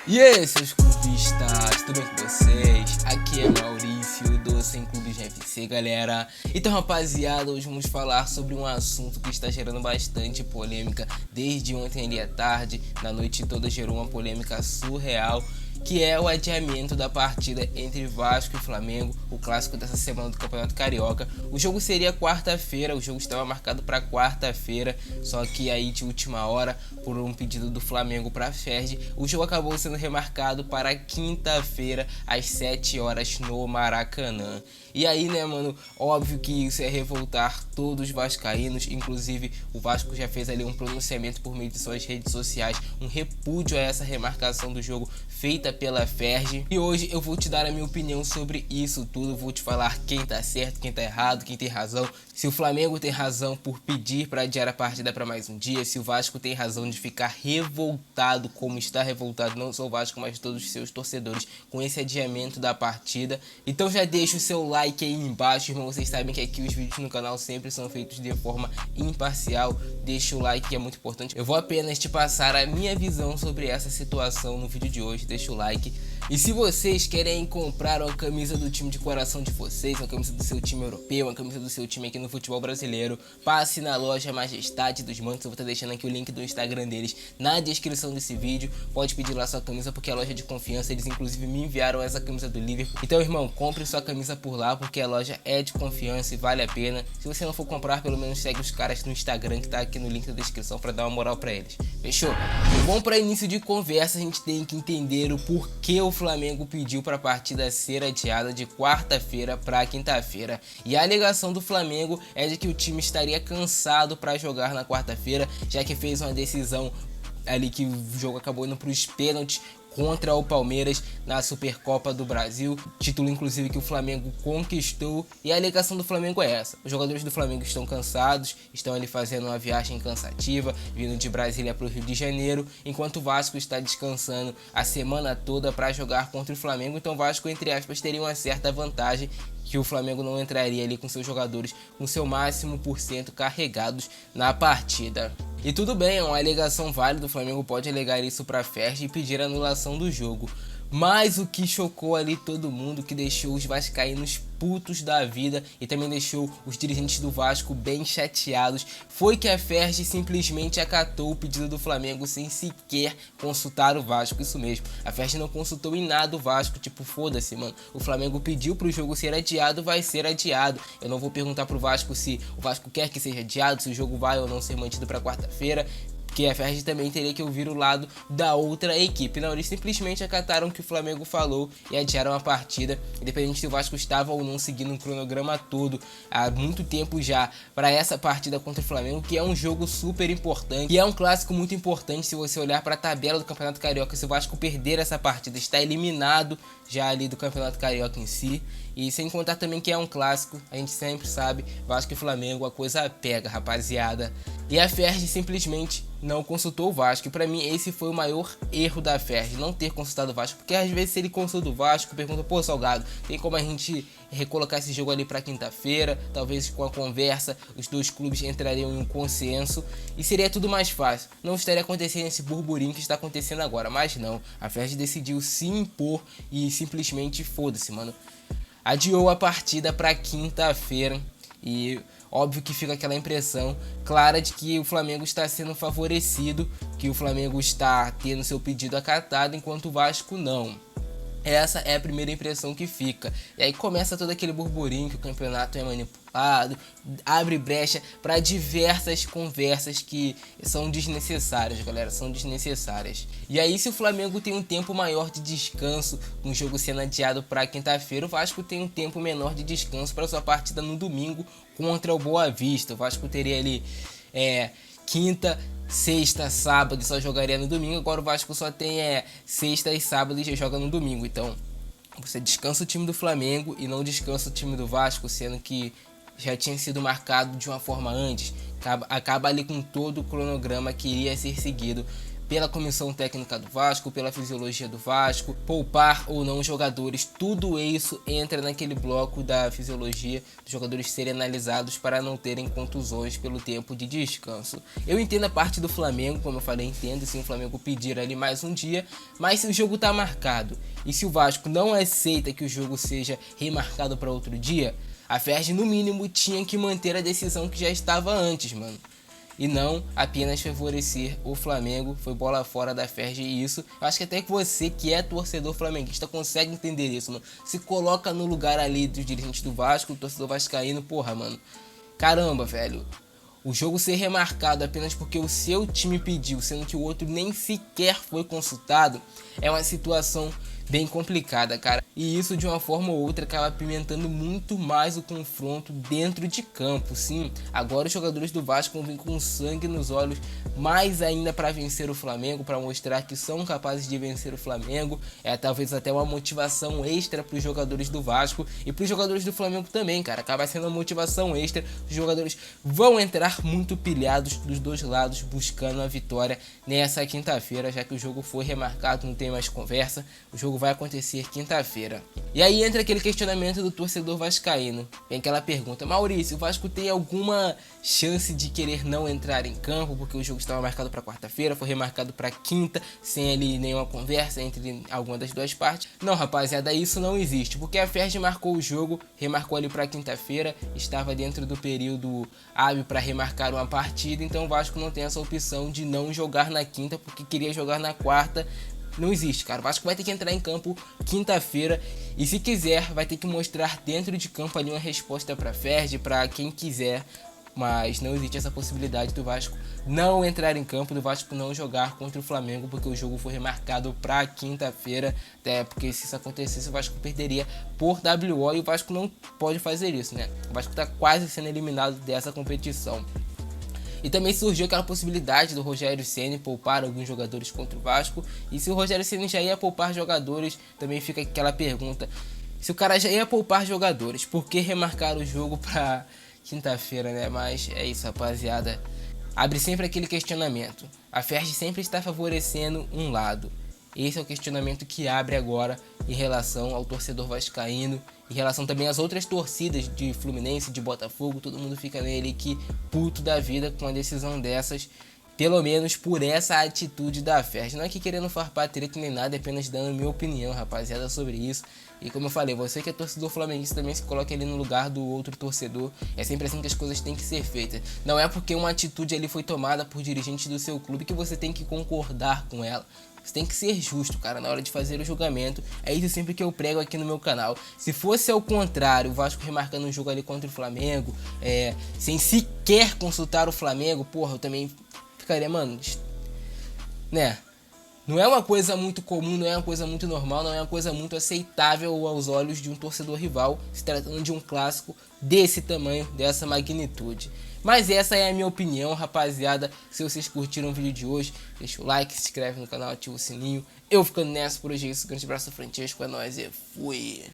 E aí, seus clubistas, tudo bem com vocês? Aqui é Maurício do Sem Clubes FC, galera. Então, rapaziada, hoje vamos falar sobre um assunto que está gerando bastante polêmica desde ontem ali à tarde. Na noite toda gerou uma polêmica surreal, que é o adiamento da partida entre Vasco e Flamengo, o clássico dessa semana do Campeonato Carioca. O jogo seria quarta-feira, o jogo estava marcado para quarta-feira, só que aí de última hora, por um pedido do Flamengo para a FERJ, o jogo acabou sendo remarcado para quinta-feira, às 7 horas no Maracanã. E aí, né, mano, óbvio que isso é revoltar todos os vascaínos, inclusive o Vasco já fez ali um pronunciamento por meio de suas redes sociais, um repúdio a essa remarcação do jogo feita pela FERJ. E hoje eu vou te dar a minha opinião sobre isso tudo, vou te falar quem tá certo, quem tá errado, quem tem razão, se o Flamengo tem razão por pedir para adiar a partida para mais um dia, se o Vasco tem razão de ficar revoltado, como está revoltado não só o Vasco, mas todos os seus torcedores com esse adiamento da partida. Então já deixa o seu like aí embaixo, irmão, vocês sabem que aqui os vídeos no canal sempre são feitos de forma imparcial, deixa o like que é muito importante. Eu vou apenas te passar a minha visão sobre essa situação no vídeo de hoje, deixa o like. E se vocês querem comprar uma camisa do time de coração de vocês, uma camisa do seu time europeu, uma camisa do seu time aqui no futebol brasileiro, passe na loja Majestade dos Mantos. Eu vou estar deixando aqui o link do Instagram deles na descrição desse vídeo. Pode pedir lá sua camisa porque é loja de confiança. Eles inclusive me enviaram essa camisa do Liverpool. Então, irmão, compre sua camisa por lá porque a loja é de confiança e vale a pena. Se você não for comprar, pelo menos segue os caras no Instagram que tá aqui no link da descrição para dar uma moral para eles. Fechou? Bom, para início de conversa, a gente tem que entender o porquê o Flamengo pediu para a partida ser adiada de quarta-feira para quinta-feira. E a alegação do Flamengo é de que o time estaria cansado para jogar na quarta-feira, já que fez uma decisão ali que o jogo acabou indo para os pênaltis contra o Palmeiras na Supercopa do Brasil, título inclusive que o Flamengo conquistou. E a alegação do Flamengo é essa: os jogadores do Flamengo estão cansados, estão ali fazendo uma viagem cansativa, vindo de Brasília para o Rio de Janeiro, enquanto o Vasco está descansando a semana toda para jogar contra o Flamengo. Então o Vasco, entre aspas, teria uma certa vantagem, que o Flamengo não entraria ali com seus jogadores com seu máximo por cento carregados na partida. E tudo bem, é uma alegação válida, o Flamengo pode alegar isso para a FERJ e pedir a anulação do jogo. Mas o que chocou ali todo mundo, que deixou os vascaínos putos da vida e também deixou os dirigentes do Vasco bem chateados, foi que a FERJ simplesmente acatou o pedido do Flamengo sem sequer consultar o Vasco. Isso mesmo, a FERJ não consultou em nada o Vasco, tipo, foda-se, mano. O Flamengo pediu pro jogo ser adiado, vai ser adiado. Eu não vou perguntar pro Vasco se o Vasco quer que seja adiado, se o jogo vai ou não ser mantido para quarta-feira, que a FERJ também teria que ouvir o lado da outra equipe. Não, eles simplesmente acataram o que o Flamengo falou e adiaram a partida, independente se o Vasco estava ou não seguindo um cronograma todo há muito tempo já para essa partida contra o Flamengo, que é um jogo super importante e é um clássico muito importante. Se você olhar para a tabela do Campeonato Carioca, se o Vasco perder essa partida, está eliminado já ali do Campeonato Carioca em si. E sem contar também que é um clássico, a gente sempre sabe, Vasco e Flamengo, a coisa pega, rapaziada. E a FERJ simplesmente não consultou o Vasco. E pra mim esse foi o maior erro da FERJ, não ter consultado o Vasco. Porque às vezes se ele consulta o Vasco, pergunta: pô, Salgado, tem como a gente recolocar esse jogo ali pra quinta-feira? Talvez com a conversa os dois clubes entrariam em um consenso e seria tudo mais fácil. Não estaria acontecendo esse burburinho que está acontecendo agora. Mas não, a FERJ decidiu se impor e simplesmente foda-se, mano. Adiou a partida para quinta-feira e óbvio que fica aquela impressão clara de que o Flamengo está sendo favorecido, que o Flamengo está tendo seu pedido acatado, enquanto o Vasco não. Essa é a primeira impressão que fica. E aí começa todo aquele burburinho que o campeonato é manipulado, abre brecha para diversas conversas que são desnecessárias, galera, são desnecessárias. E aí, se o Flamengo tem um tempo maior de descanso, com o jogo sendo adiado para quinta-feira, o Vasco tem um tempo menor de descanso para sua partida no domingo contra o Boa Vista. O Vasco teria ali quinta, sexta, sábado e só jogaria no domingo. Agora o Vasco só tem sexta e sábado e já joga no domingo. Então você descansa o time do Flamengo e não descansa o time do Vasco, sendo que já tinha sido marcado de uma forma antes. Acaba ali com todo o cronograma que iria ser seguido pela comissão técnica do Vasco, pela fisiologia do Vasco, poupar ou não jogadores, tudo isso entra naquele bloco da fisiologia dos jogadores serem analisados para não terem contusões pelo tempo de descanso. Eu entendo a parte do Flamengo, como eu falei, entendo se o Flamengo pedir ali mais um dia, mas se o jogo tá marcado e se o Vasco não aceita que o jogo seja remarcado para outro dia, a Ferg no mínimo tinha que manter a decisão que já estava antes, mano. E não apenas favorecer o Flamengo. Foi bola fora da Ferg e isso. Eu acho que até que você que é torcedor flamenguista consegue entender isso, mano. Se coloca no lugar ali dos dirigentes do Vasco, do torcedor vascaíno, porra, mano. Caramba, velho. O jogo ser remarcado apenas porque o seu time pediu, sendo que o outro nem sequer foi consultado, é uma situação bem complicada, cara. E isso de uma forma ou outra acaba apimentando muito mais o confronto dentro de campo. Sim, agora os jogadores do Vasco vão vir com sangue nos olhos mais ainda para vencer o Flamengo, para mostrar que são capazes de vencer o Flamengo. É talvez até uma motivação extra para os jogadores do Vasco e para os jogadores do Flamengo também, cara. Acaba sendo uma motivação extra. Os jogadores vão entrar muito pilhados dos dois lados buscando a vitória nessa quinta-feira, já que o jogo foi remarcado, não tem mais conversa. O jogo vai acontecer quinta-feira. E aí entra aquele questionamento do torcedor vascaíno. Vem aquela pergunta: Maurício, o Vasco tem alguma chance de querer não entrar em campo porque o jogo estava marcado para quarta-feira, foi remarcado para quinta, sem ali nenhuma conversa entre alguma das duas partes? Não, rapaziada, isso não existe, porque a Ferg marcou o jogo, remarcou ali para quinta-feira, estava dentro do período hábil para remarcar uma partida, então o Vasco não tem essa opção de não jogar na quinta porque queria jogar na quarta. Não existe, cara. O Vasco vai ter que entrar em campo quinta-feira e, se quiser, vai ter que mostrar dentro de campo ali uma resposta para Ferg, para quem quiser. Mas não existe essa possibilidade do Vasco não entrar em campo, do Vasco não jogar contra o Flamengo, porque o jogo foi remarcado para quinta-feira. Até porque se isso acontecesse, o Vasco perderia por WO e o Vasco não pode fazer isso, né? O Vasco está quase sendo eliminado dessa competição. E também surgiu aquela possibilidade do Rogério Ceni poupar alguns jogadores contra o Vasco. E se o Rogério Ceni já ia poupar jogadores, também fica aquela pergunta: se o cara já ia poupar jogadores, por que remarcar o jogo para quinta-feira, né? Mas é isso, rapaziada. Abre sempre aquele questionamento. A Ferg sempre está favorecendo um lado. Esse é o questionamento que abre agora em relação ao torcedor vascaíno, em relação também às outras torcidas de Fluminense, de Botafogo. Todo mundo fica nele que puto da vida com a decisão dessas, pelo menos por essa atitude da Ferg. Não é que querendo farpar treta nem nada, é apenas dando minha opinião, rapaziada, sobre isso. E como eu falei, você que é torcedor flamenguista também se coloca ali no lugar do outro torcedor. É sempre assim que as coisas têm que ser feitas. Não é porque uma atitude ali foi tomada por dirigente do seu clube que você tem que concordar com ela. Você tem que ser justo, cara, na hora de fazer o julgamento. É isso sempre que eu prego aqui no meu canal. Se fosse ao contrário, o Vasco remarcando um jogo ali contra o Flamengo, sem sequer consultar o Flamengo, porra, eu também ficaria, mano, né? Não é uma coisa muito comum, não é uma coisa muito normal, não é uma coisa muito aceitável aos olhos de um torcedor rival, se tratando de um clássico desse tamanho, dessa magnitude. Mas essa é a minha opinião, rapaziada. Se vocês curtiram o vídeo de hoje, deixa o like, se inscreve no canal, ativa o sininho. Eu ficando nessa por hoje é isso. Grande abraço, Francesco, é nóis e fui!